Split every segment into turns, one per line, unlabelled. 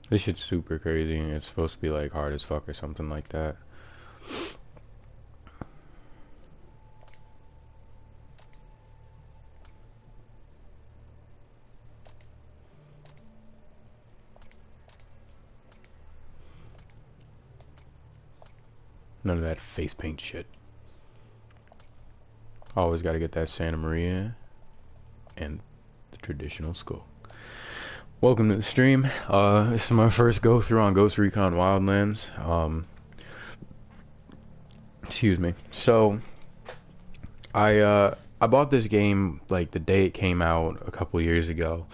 This shit's super crazy. It's supposed to be like hard as fuck or something like that. None of that face paint shit. Always gotta get that Santa Maria and the traditional skull. Welcome to the stream. This is my first go through on Ghost Recon Wildlands. Excuse me. So I bought this game like the day it came out a couple years ago.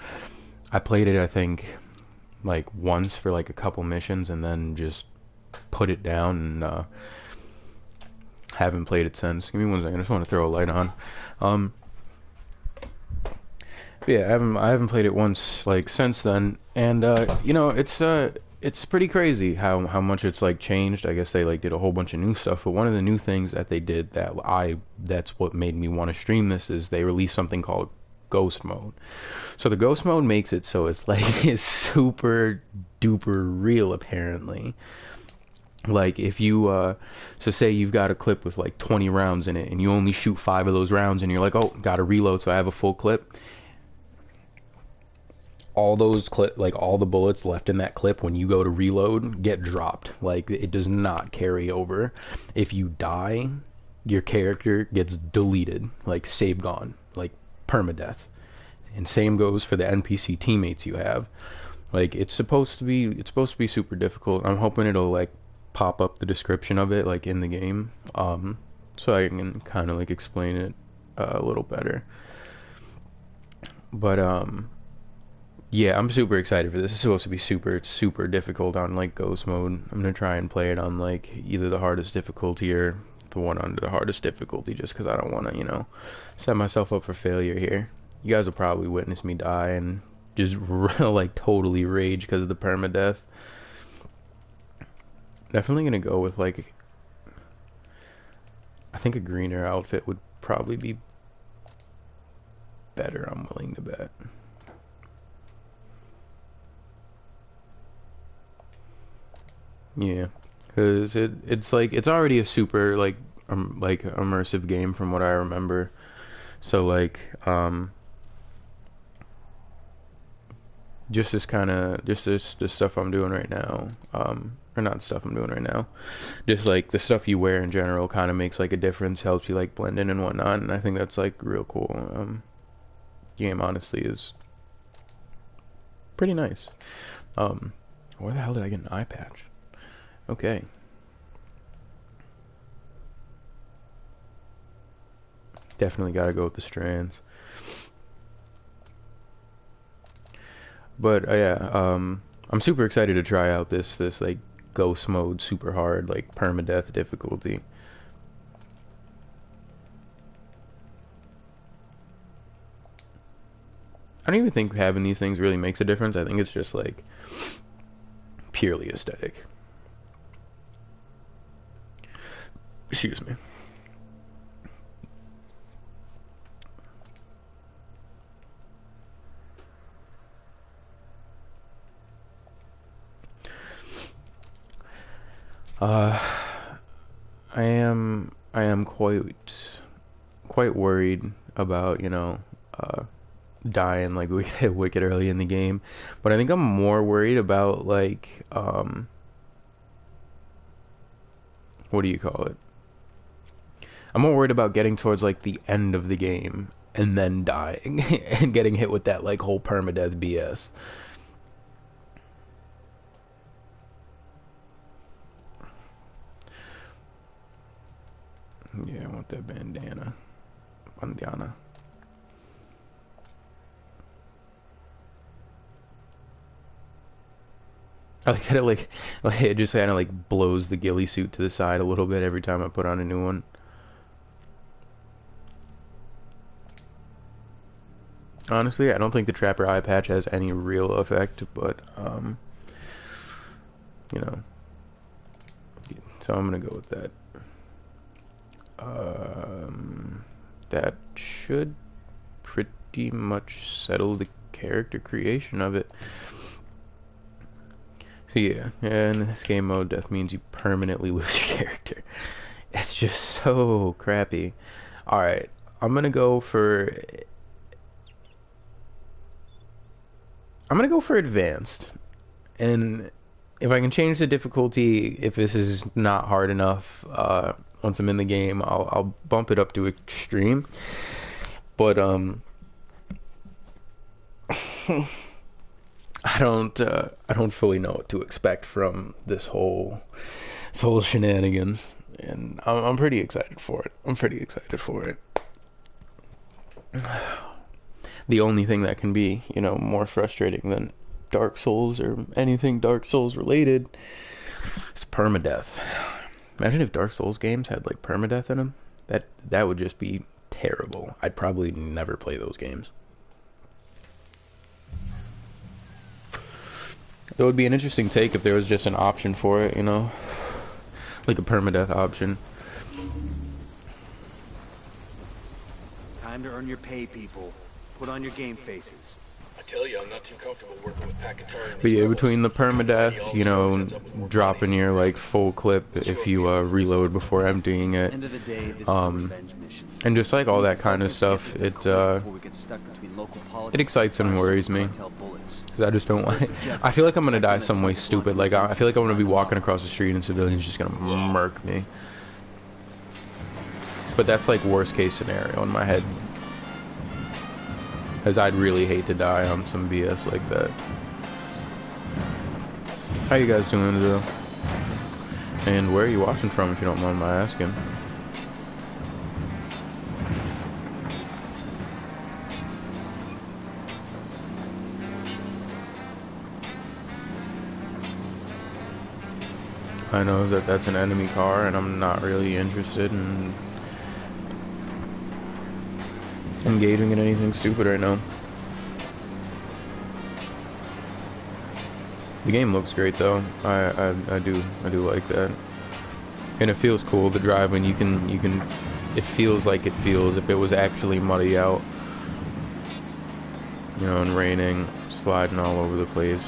I played it I think like once for like a couple missions and then just put it down and haven't played it since. Give me one second. I just want to throw a light on. Um, yeah, I haven't played it once like since then, and you know it's pretty crazy how much it's like changed. I guess they like did a whole bunch of new stuff, but one of the new things that they did that's what made me want to stream this is they released something called ghost mode. So the ghost mode makes it so it's like it's super duper real apparently. Like if you so say you've got a clip with like 20 rounds in it and you only shoot 5 of those rounds and you're like, oh, gotta reload so I have a full clip. All those clip, like all the bullets left in that clip when you go to reload get dropped. Like it does not carry over. If you die, your character gets deleted, like save gone, like permadeath. And same goes for the NPC teammates you have. Like it's supposed to be super difficult. I'm hoping it'll like pop up the description of it like in the game, so I can kind of like explain it a little better. But yeah, I'm super excited for this. It's supposed to be super difficult on like ghost mode. I'm gonna try and play it on like either the hardest difficulty or the one under the hardest difficulty, just because I don't want to, set myself up for failure here. You guys will probably witness me die and just like totally rage because of the permadeath. Definitely gonna go with like, I think a greener outfit would probably be better. I'm willing to bet. Yeah, because it's like it's already a super like immersive game from what I remember. So like just this kind of just this stuff I'm doing right now, or not stuff I'm doing right now, just like the stuff you wear in general kind of makes like a difference, helps you like blend in and whatnot, and I think that's like real cool. Game honestly is pretty nice. Where the hell did I get an eye patch? Okay. Definitely gotta go with the strands. But yeah, I'm super excited to try out this like ghost mode, super hard, like permadeath difficulty. I don't even think having these things really makes a difference. I think it's just like purely aesthetic. Excuse me. Uh, I am quite worried about, dying like wicked early in the game. But I think I'm more worried about like what do you call it? I'm more worried about getting towards like the end of the game and then dying and getting hit with that like whole permadeath BS. Yeah, I want that bandana. Bandana. I like that it like it just kind of like blows the ghillie suit to the side a little bit every time I put on a new one. Honestly, I don't think the Trapper eye patch has any real effect, but you know, so I'm gonna go with that. That should pretty much settle the character creation of it. So yeah, in this game mode, death means you permanently lose your character. It's just so crappy. Alright, I'm gonna go for... I'm gonna go for advanced. And if I can change the difficulty, if this is not hard enough, once I'm in the game, I'll bump it up to extreme. But, I don't fully know what to expect from this whole shenanigans, and I'm pretty excited for it. I'm pretty excited for it. The only thing that can be, you know, more frustrating than Dark Souls or anything Dark Souls related is permadeath. Imagine if Dark Souls games had like permadeath in them. That would just be terrible. I'd probably never play those games. It would be an interesting take if there was just an option for it, you know? Like a permadeath option.
Time to earn your pay, people. Put on your game faces.
I tell you, I'm not too comfortable working with Packatari.
But yeah, between the permadeath, you know, dropping your like full clip if you reload before emptying it,
End of the day, this is a revenge mission.
and just like all that kind of stuff, it excites and worries me. Because I just don't like... I feel like I'm gonna die some way stupid. Like, I feel like I'm gonna be walking across the street and civilians just gonna murk me. But that's like worst case scenario in my head. Because I'd really hate to die on some BS like that. How you guys doing today? And where are you watching from, if you don't mind my asking? I know that that's an enemy car, and I'm not really interested in engaging in anything stupid right now. The game looks great though. I do like that, and it feels cool to drive when you can. It feels like it feels if it was actually muddy out, you know, and raining, sliding all over the place.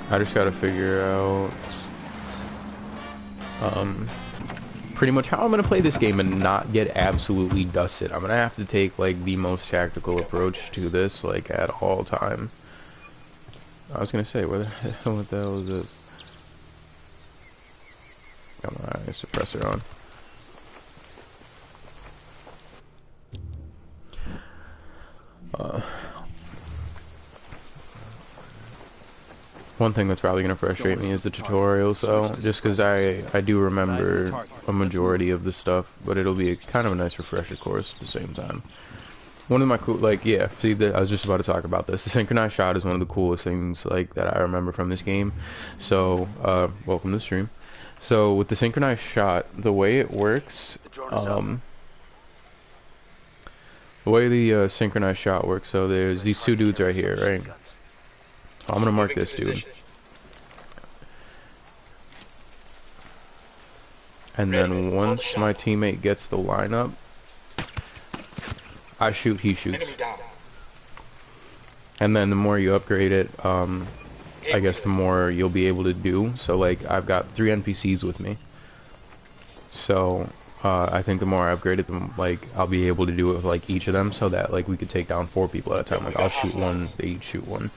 I just gotta figure out pretty much how I'm gonna play this game and not get absolutely dusted. I'm gonna have to take like the most tactical approach to this, like at all time. I was gonna say, what the hell is this? Got my suppressor on. One thing that's probably going to frustrate me is the tutorial, so just because I do remember a majority of the stuff, but it'll be kind of a nice refresher course at the same time. One of my cool, like, yeah, see, I was just about to talk about this. The synchronized shot is one of the coolest things, like, that I remember from this game. So, welcome to the stream. So, with the synchronized shot, the way it works, the way the synchronized shot works, so there's these two dudes right here, right? I'm gonna mark this dude. And then once my teammate gets the lineup, I shoot, he shoots. And then the more you upgrade it, I guess the more you'll be able to do. So like, I've got 3 NPCs with me. So, I think the more I upgrade it, the like, I'll be able to do it with like each of them so that like we could take down 4 people at a time. Like, I'll shoot one, they each shoot one.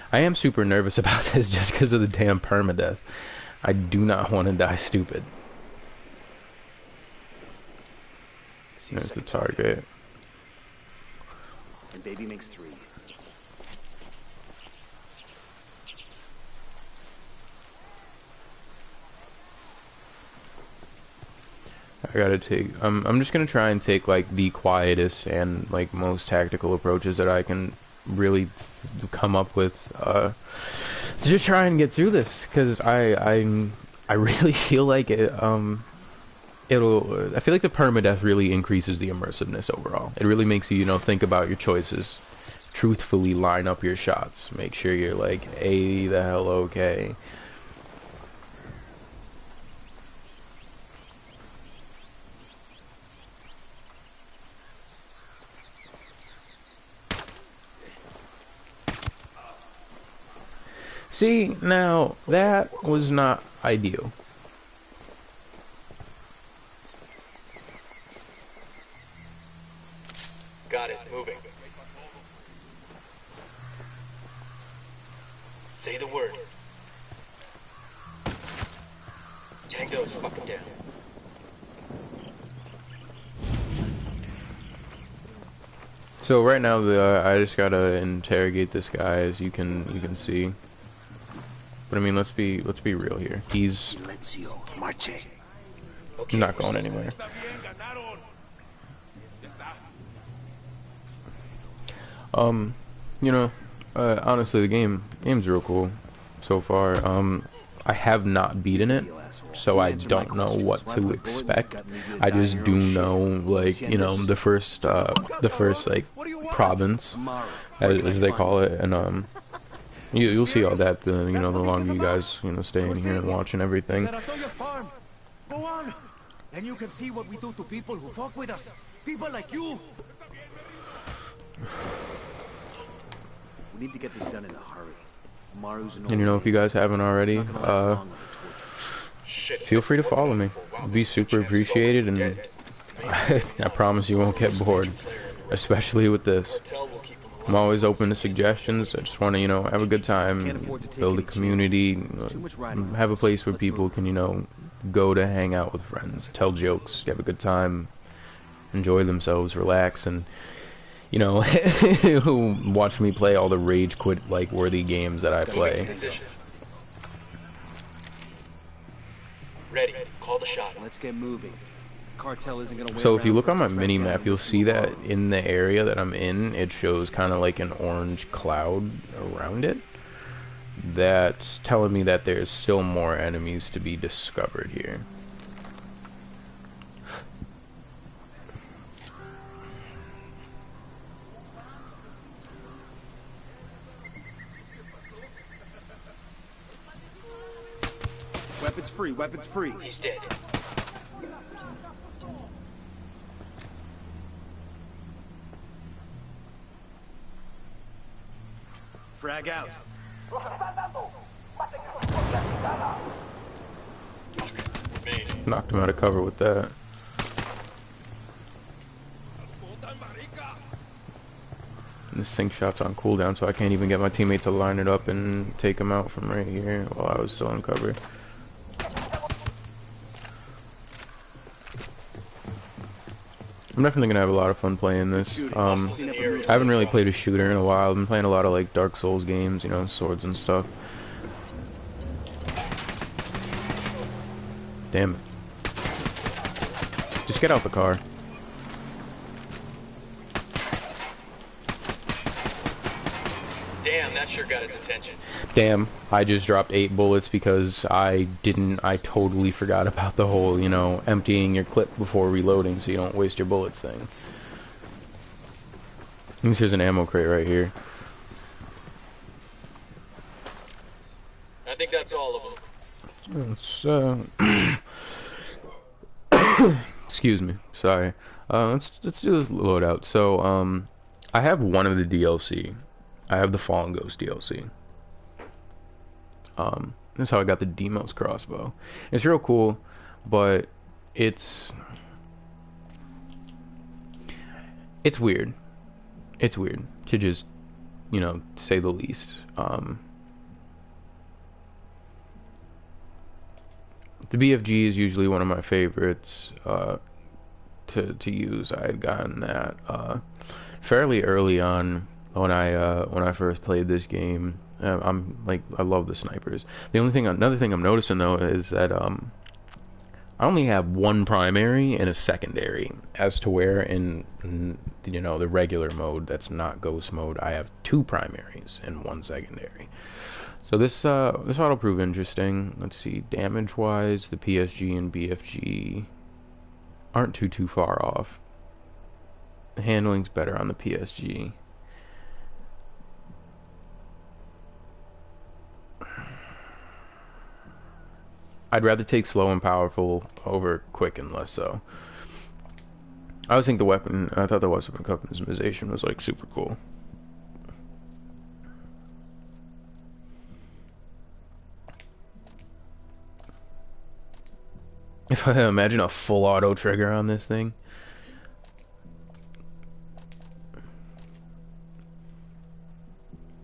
I am super nervous about this just because of the damn permadeath. I do not want to die stupid. There's the target.
And baby makes 3.
I gotta take. I'm just gonna try and take like the quietest and like most tactical approaches that I can really come up with to just try and get through this, because I really feel like it I feel like the permadeath really increases the immersiveness overall. It really makes you, you know, think about your choices, truthfully line up your shots, make sure you're like the hell okay. See, now that was not ideal.
Got it. Moving. Say the word. Tango's fucking down.
So right now, I just gotta interrogate this guy, as you can see. But I mean, let's be real here. He's
Silencio. Marche.
Okay,
not going anywhere. You know, honestly, the game's real cool so far. I have not beaten it, so I don't know what to expect. I just do know, like, you know, the first like province, as they call it, and you'll see all that, you know, the longer you guys, you know, stay in here and watching everything.
Go on, and you can see what we do to people who fuck with us. People like you. We need to get this done in a hurry. Maru's
And you know, if you guys haven't already, feel free to follow me. It'd be super appreciated, and I promise you won't get bored, especially with this. I'm always open to suggestions. I just want to, you know, have a good time, build a community, have a place where people can, you know, go to hang out with friends, tell jokes, have a good time, enjoy themselves, relax, and, you know, watch me play all the rage quit like worthy games that I play.
Ready. Call the shot.
Let's get moving. Cartel isn't gonna wait
So if you
around
look
for
on
us
my
to
mini
track
map,
down
you'll
this
see that
fool.
in the area that I'm in, it shows kind of like an orange cloud around it. That's telling me that there's still more enemies to be discovered here.
Weapons free, weapons free.
He's dead.
Frag out.
Knocked him out of cover with that. And this sync shot's on cooldown, so I can't even get my teammate to line it up and take him out from right here while I was still on cover. I'm definitely gonna have a lot of fun playing this. I haven't really played a shooter in a while. I've been playing a lot of like Dark Souls games, you know, swords and stuff. Damn it. Just get out the car.
Damn, that sure got his attention.
Damn, I just dropped 8 bullets because I totally forgot about the whole, you know, emptying your clip before reloading so you don't waste your bullets thing. At least there's an ammo crate right here.
I think that's all of them.
Let's, excuse me, sorry. Let's do this loadout. So, I have one of the DLC. I have the Fallen Ghost DLC. That's how I got the Demos crossbow. It's real cool, but it's weird. It's weird, to just, you know, say the least. The BFG is usually one of my favorites to use. I had gotten that fairly early on when I first played this game. I love the snipers. Another thing I'm noticing though is that I only have one primary and a secondary, as to where in you know, the regular mode that's not ghost mode, I have 2 primaries and 1 secondary. So this ought to prove interesting. Let's see, damage wise, the PSG and BFG aren't too far off. The handling's better on the PSG. I'd rather take slow and powerful over quick and less so. I always think I thought the weapon customization was like super cool. Imagine a full auto trigger on this thing.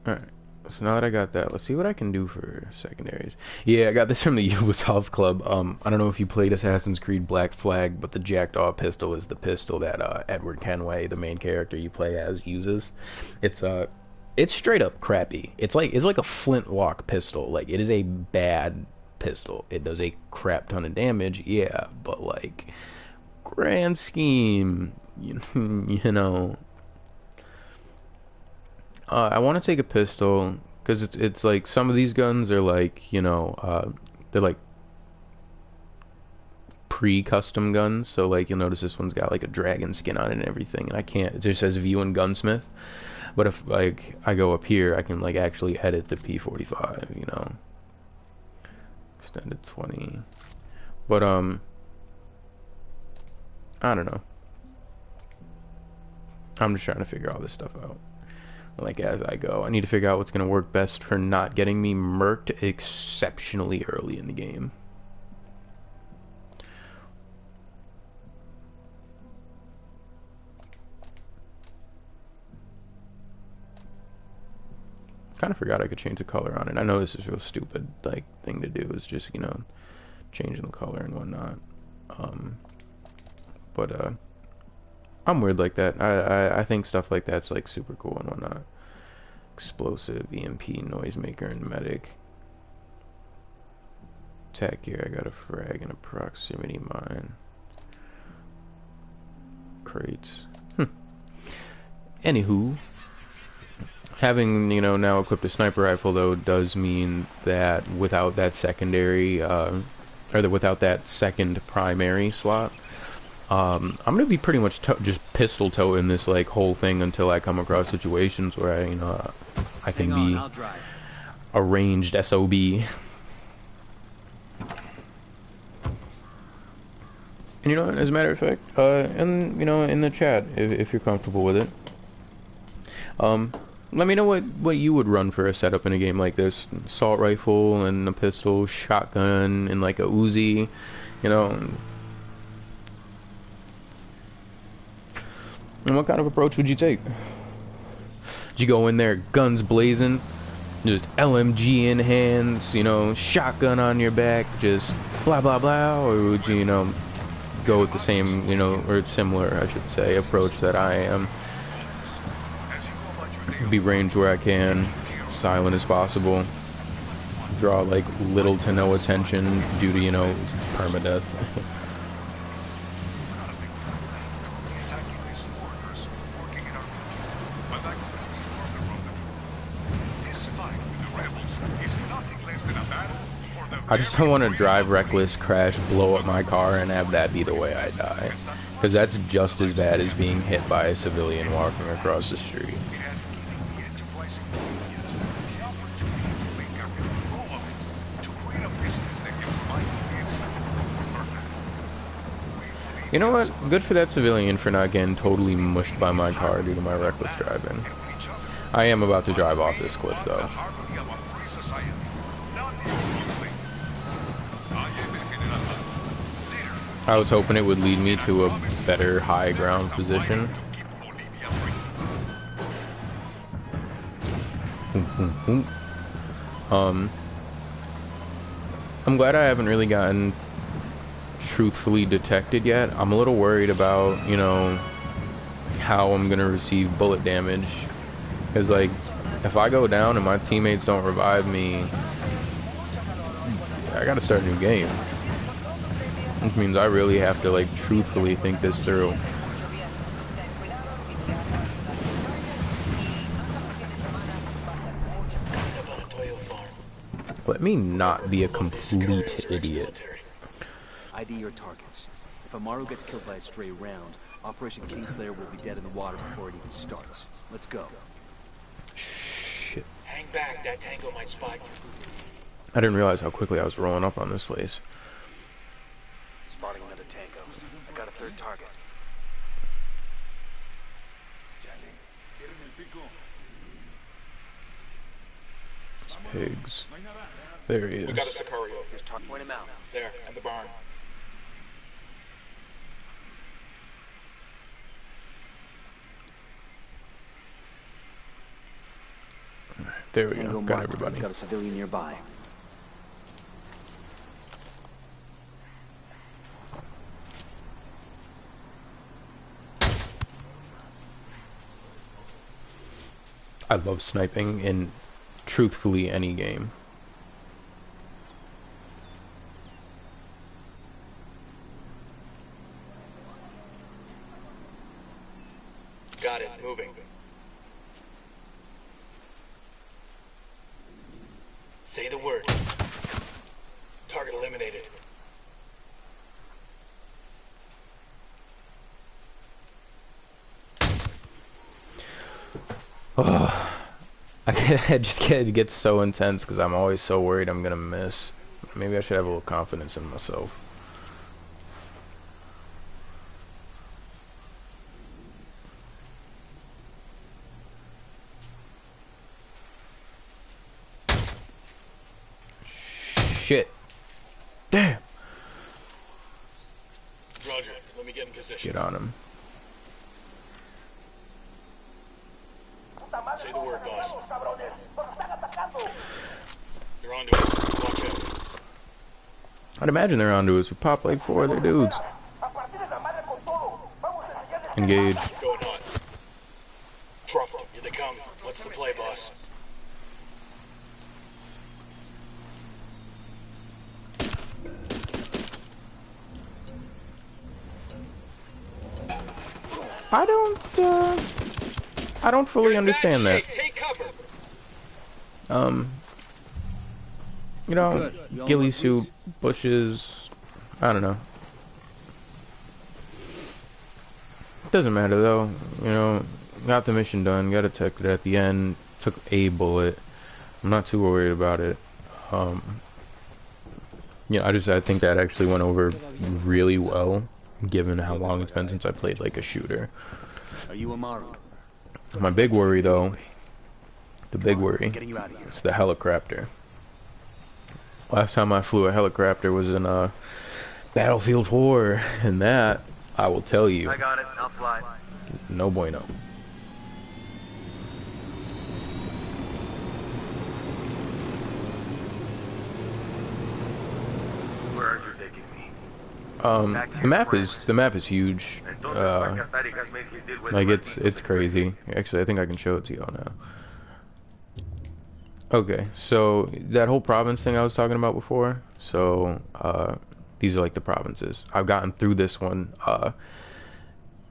Alright, so now that I got that, let's see what I can do for secondaries. Yeah, I got this from the Ubisoft Club. I don't know if you played Assassin's Creed Black Flag, but the Jackdaw pistol is the pistol that Edward Kenway, the main character you play as, uses. It's straight up crappy. It's like a flintlock pistol. Like, it is a bad pistol. It does a crap ton of damage, yeah, but like, grand scheme, you know. I want to take a pistol because it's like some of these guns are like, they're like pre-custom guns. So like you'll notice this one's got like a dragon skin on it and everything, and I can't. It just says View and Gunsmith. But if like I go up here, I can like actually edit the P45. Extended 20. But I don't know. I'm just trying to figure all this stuff out. Like as I go, I need to figure out what's going to work best for not getting me murked exceptionally early in the game. Kind of forgot I could change the color on it. I know this is a real stupid like thing to do, is just changing the color and whatnot. But I'm weird like that. I think stuff like that's like super cool and whatnot. Explosive, EMP, noisemaker, and medic. Attack gear, I got a frag and a proximity mine. Crates. Anywho, having now equipped a sniper rifle though does mean that without that secondary without that second primary slot, I'm gonna be pretty much just pistol toting this like whole thing until I come across situations where I can be a ranged SOB. And as a matter of fact, and in the chat, if you're comfortable with it, let me know what you would run for a setup in a game like this. Assault rifle and a pistol, shotgun and like a Uzi, And what kind of approach would you take? Would you go in there guns blazing, just LMG in hands, shotgun on your back, just blah blah blah, or would you go with the same, or similar I should say, approach that I am? Be ranged where I can, silent as possible, draw like little to no attention due to permadeath. I just don't want to drive reckless, crash, blow up my car, and have that be the way I die. Because that's just as bad as being hit by a civilian walking across the street. You know what? Good for that civilian for not getting totally mushed by my car due to my reckless driving. I am about to drive off this cliff, though. I was hoping it would lead me to a better high ground position. I'm glad I haven't really gotten truthfully detected yet. I'm a little worried about, how I'm gonna receive bullet damage. Because, like, if I go down and my teammates don't revive me, I gotta start a new game. Which means I really have to, like, truthfully think this through. Let me not be a complete idiot.
ID your targets. If Amaru gets killed by a stray round, Operation Kingslayer will be dead in the water before it even starts. Let's go.
Shit.
Hang back, that tango might spot you.
I didn't realize how quickly I was rolling up on this place.
Spotting another tango. I got a third target.
It's pigs. There he is.
We got a Sicario.
Just point him out.
There, in the barn.
There we
Tango
go. Got
marked. It's
everybody.
got a civilian nearby.
I love sniping in truthfully any game.
Got it. Moving. Say the word. Target eliminated.
Oh, I just get so intense because I'm always so worried I'm gonna miss. Maybe I should have a little confidence in myself. Shit. Damn.
Roger. Let me get in position.
Get on him.
Say the word, boss. They're onto us. Watch out.
I'd imagine they're onto us. We pop like 4 other dudes. Engage.
Going hot. Drop them. Here they come. What's the play, boss?
I don't fully understand that.
Take cover.
You know, ghillie suit, bushes, I don't know. Doesn't matter though, you know, got the mission done, got detected at the end, took a bullet. I'm not too worried about it. Yeah, I think that actually went over really well, given how long it's been since I played like a shooter.
Are you Amaru?
My big worry though, the big worry,
Getting you out of here.
is the helicopter. Last time I flew a helicopter was in Battlefield 4, and that, I will tell you,
I got it. I'll fly.
no bueno.
Where are you taking me?
The map is huge. Like it's crazy. Actually, I think I can show it to y'all now. Okay, so that whole province thing I was talking about before. So these are like the provinces. I've gotten through this one,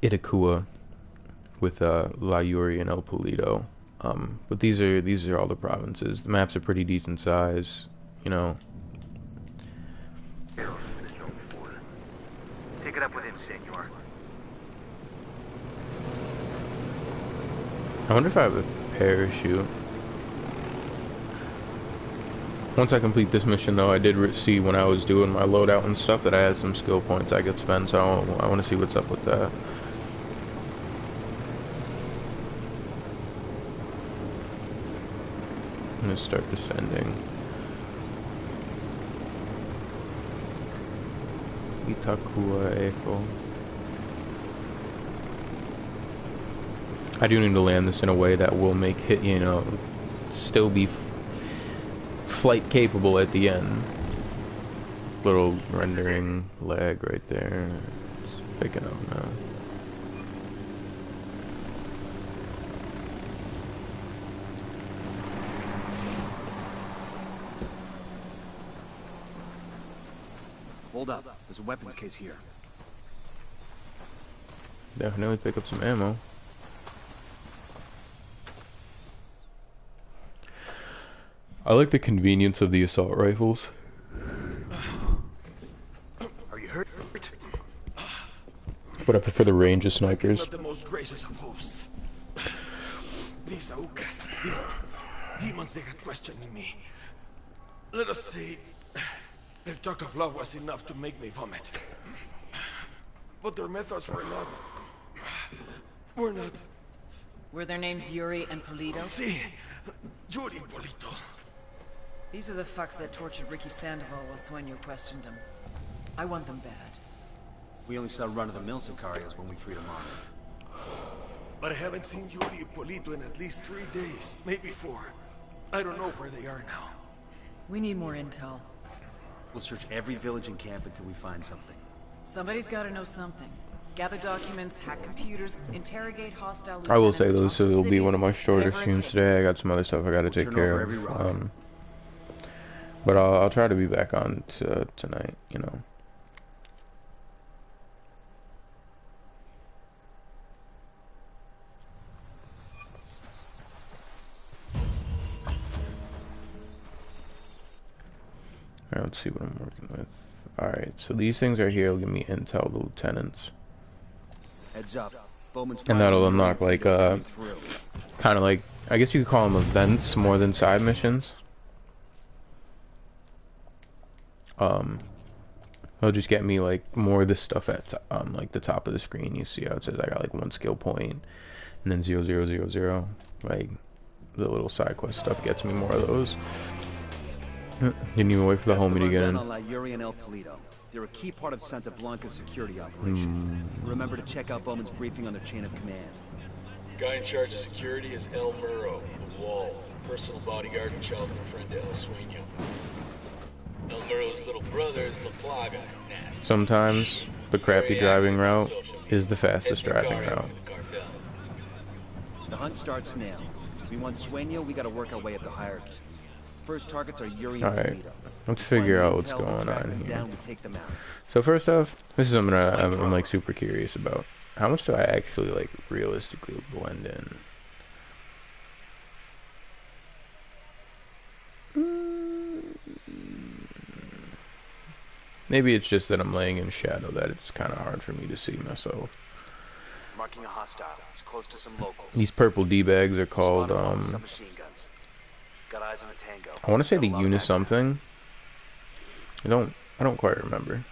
Itakua, with La Yuri and El Pulido. But these are all the provinces. The maps are pretty decent size, you know.
Take it up with him, senor.
I wonder if I have a parachute. Once I complete this mission, though, I did see when I was doing my loadout and stuff that I had some skill points I could spend, so I want to see what's up with that. I'm going to start descending. Itakua Echo. I do need to land this in a way that will make it, you know, still be flight capable at the end. Little rendering lag right there. It's picking up now.
Hold up. There's a weapons case here.
Definitely pick up some ammo. I like the convenience of the assault rifles.
Are you hurt?
But I prefer the range of snipers.
Not the most gracious of hosts. These Aukas, these demons, they had questioning me. Let us say, their talk of love was enough to make me vomit. But their methods were not.
Were their names Yuri and Polito?
See, Yuri Polito.
These are the fucks that tortured Ricky Sandoval while Sueño questioned him. I want them bad.
We only saw run-of-the-mill Sicarios when we freed Amaru.
But I haven't seen Yuri Polito in at least 3 days, maybe 4. I don't know where they are now.
We need more intel.
We'll search every village and camp until we find something.
Somebody's gotta know something. Gather documents, hack computers, interrogate hostile
I will say
lieutenants,
those
talk to
will be one of my
cities,
shorter
whatever it
streams
takes.
today. I got some other stuff I got to take
turn
care
over every
of.
rock.
But I'll try to be back on tonight, you know. Alright, let's see what I'm working with. Alright, so these things right here will give me intel lieutenants.
Heads up. Bowman's
And that'll unlock like
coming through.
kind of like, I guess you could call them events more than side missions. It'll just get me like more of this stuff at like the top of the screen. You see how it says I got like 1 skill point and then 0, 0, 0, 0. Like the little side quest stuff gets me more of those. Didn't even wait for the homie to get in.
On La Yuri and El Polito. They're a key part of Santa Blanca's security operation. Remember to check out Bowman's briefing on their chain of command.
Guy in charge of security is El Muro, the Wall, personal bodyguard and childhood friend to El Sueño. El Muro's little brother is La Plaga. Nasty.
Sometimes the crappy driving route is the fastest driving route.
The hunt starts now. We want Sueño, we gotta work our way up the hierarchy. First targets are Yuri and
Alright,
Polito.
let's
Find
figure
the
out what's
intel, we
going
track
on
them
here.
down, we take them out.
So first off, this is something I'm like super curious about. How much do I actually like realistically blend in? Maybe it's just that I'm laying in shadow that it's kind of hard for me to see myself.
Marking a hostile. It's close to some locals.
These purple D-bags are called,
Spotted one with some machine guns. Got eyes on a tango.
I want to say the
Got a lot of
Unis
backup.
something. I don't quite remember.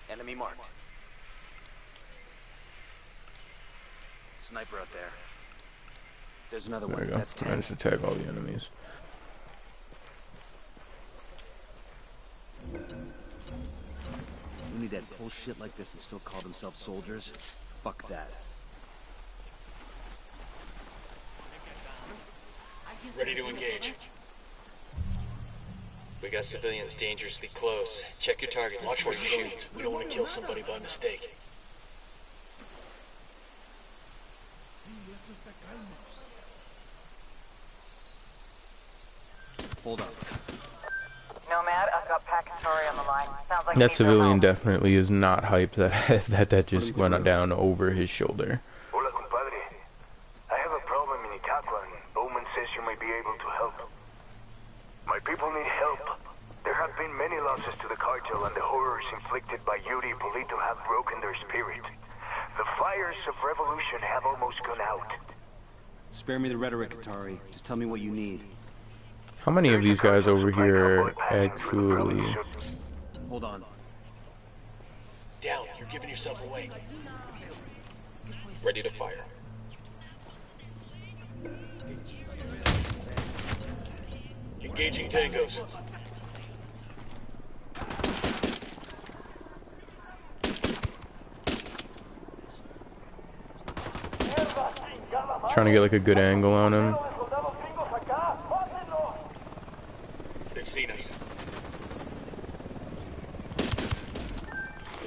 Enemy marked. Sniper out there. There's another
There
one.
we go.
That's 10.
Managed to tag all the enemies.
We need that pull shit like this and still call themselves soldiers? Fuck that.
Ready to engage. We got civilians dangerously close. Check your targets. Watch where you shoot. We don't want to kill somebody by mistake.
Hold on.
Nomad, I've got Pakatari on the line. Sounds like
That
he's no
civilian
help.
definitely is not hyped that just went down over his shoulder.
Hola, compadre. I have a problem in Itaqua, and Bowman says you may be able to help. My people need help. There have been many losses to the cartel, and the horrors inflicted by Yuri and Polito have broken their spirit. The fires of revolution have almost gone out.
Spare me the rhetoric, Atari. Just tell me what you need.
How many of these guys over here are actually...
Hold on.
Down. You're giving yourself away. Ready to fire. Engaging tangos.
trying to get like a good angle on him?
They've seen us.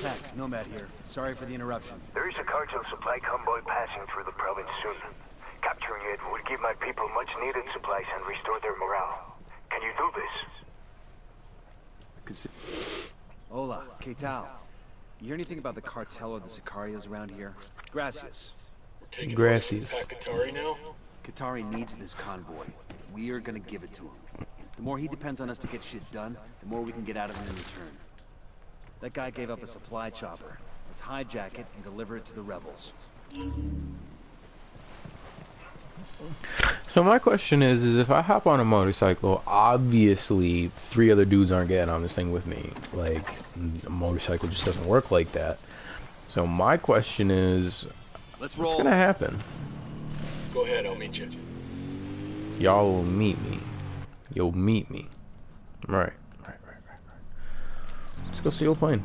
Pat, Nomad here. Sorry for the interruption.
There is a cartel supply convoy passing through the province soon. Capturing it would give my people much needed supplies and restore their morale. Can you do this?
Hola, ¿qué tal? You hear anything about the cartel or the Sicarios around here? Gracias.
We're taking
Gracias.
orders from Katari now.
Katari needs this convoy. We are gonna give it to him. The more he depends on us to get shit done, the more we can get out of him in return. That guy gave up a supply chopper. Let's hijack it and deliver it to the rebels.
So my question is if I hop on a motorcycle, obviously 3 other dudes aren't getting on this thing with me. Like, a motorcycle just doesn't work like that. So my question is,
Let's
what's
roll.
gonna happen?
Go ahead, I'll meet you.
Y'all will meet me. You'll meet me. Right. Let's go steal a plane.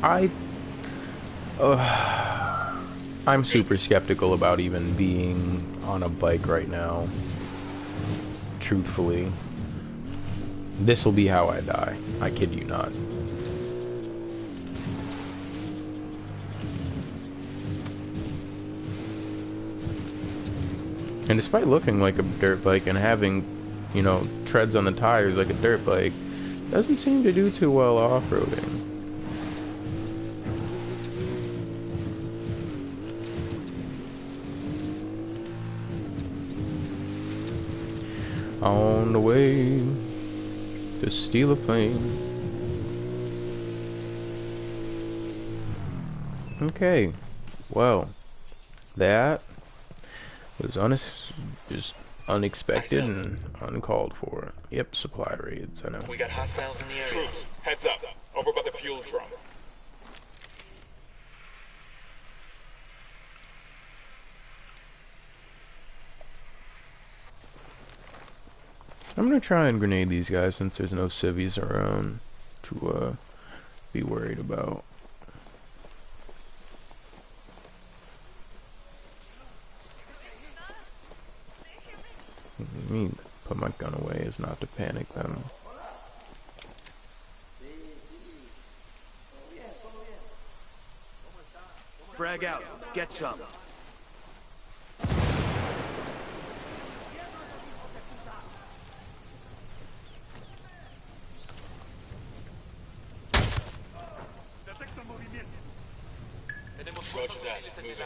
I I'm super skeptical about even being on a bike right now. Truthfully, this will be how I die. I kid you not. And despite looking like a dirt bike and having, you know, treads on the tires like a dirt bike, doesn't seem to do too well off-roading. On the way to steal a plane. Okay, well, that was just unexpected and uncalled for. Yep, supply raids, I know.
We got hostiles in the area.
Troops, heads up. Over by the fuel drum.
I'm gonna try and grenade these guys since there's no civvies around to be worried about. I mean, put my gun away is not to panic them.
Frag out. Get some.
Roger that. Moving.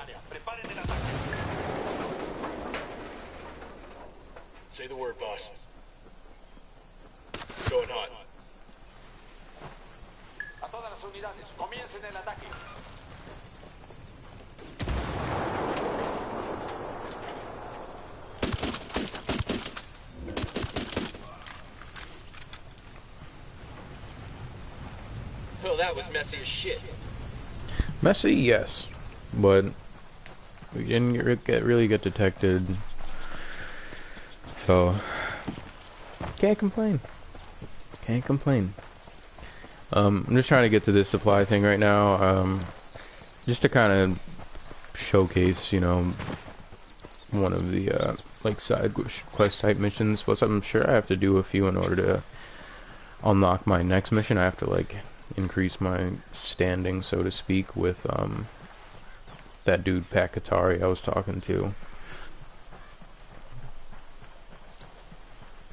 Say the word, boss. Going hot.
A todas las unidades, comiencen el ataque.
Well, that was messy as shit.
Messy, yes, but we didn't really get detected, so can't complain. Can't complain. I'm just trying to get to this supply thing right now, just to kind of showcase, you know, one of the like side quest type missions. Plus, I'm sure I have to do a few in order to unlock my next mission. I have to like increase my standing, so to speak, with that dude Pakatari I was talking to.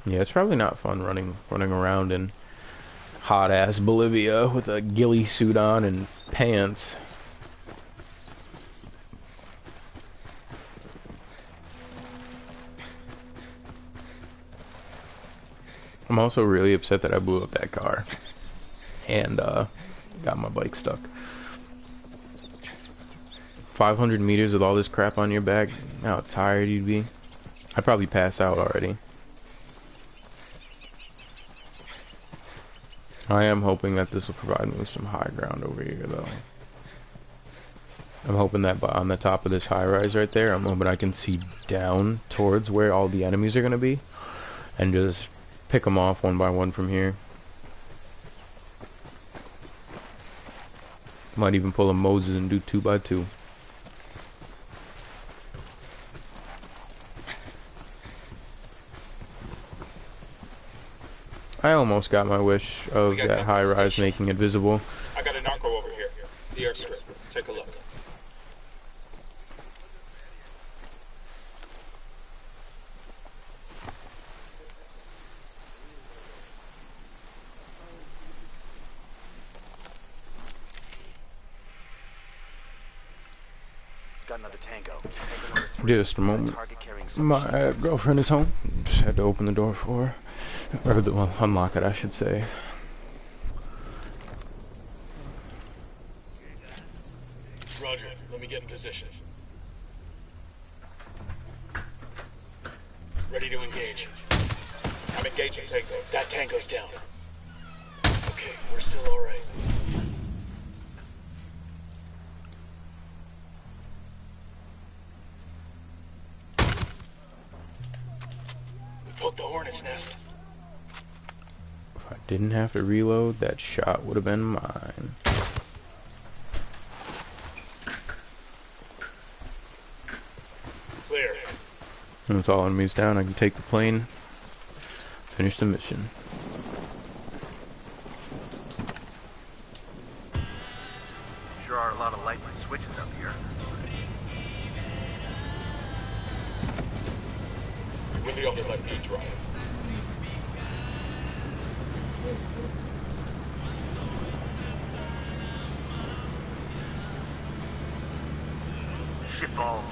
Yeah, it's probably not fun running around in hot ass Bolivia with a ghillie suit on and pants. I'm also really upset that I blew up that car and got my bike stuck. 500 meters with all this crap on your back, how tired you'd be. I'd probably pass out already. I am hoping that this will provide me with some high ground over here, though. I'm hoping that on the top of this high-rise right there, I'm hoping I can see down towards where all the enemies are going to be and just pick them off one by one from here. Might even pull a Moses and do 2 by 2. I almost got my wish of that high rise making it visible.
I got a narco over here. The airstrip. Take a look.
Got another tango.
Just a moment. My girlfriend is home. Just had to open the door for her. Or, well, unlock it, I should say.
Roger. Let me get in position. Ready to engage.
I'm engaging tangos.
That tango's down. Okay, we're still alright. We poked the hornet's nest.
If I didn't have to reload, that shot would have been mine. With all enemies down, I can take the plane, finish the mission.
Sure are a lot of lights and switches up here.
You really ought to let me drive.
Shit balls.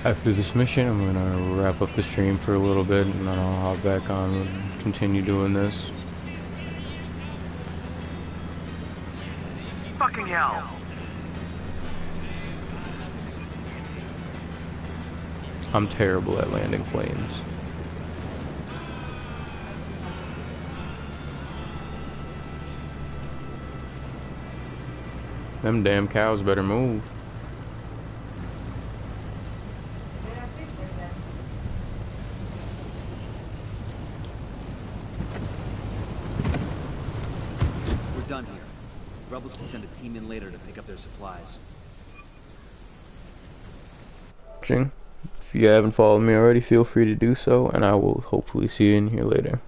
After this mission, I'm gonna wrap up the stream for a little bit, and then I'll hop back on and continue doing this.
Fucking hell.
I'm terrible at landing planes. Them damn cows better move.
We're done here. Rebels can send a team in later to pick up their supplies.
If you haven't followed me already, feel free to do so, and I will hopefully see you in here later.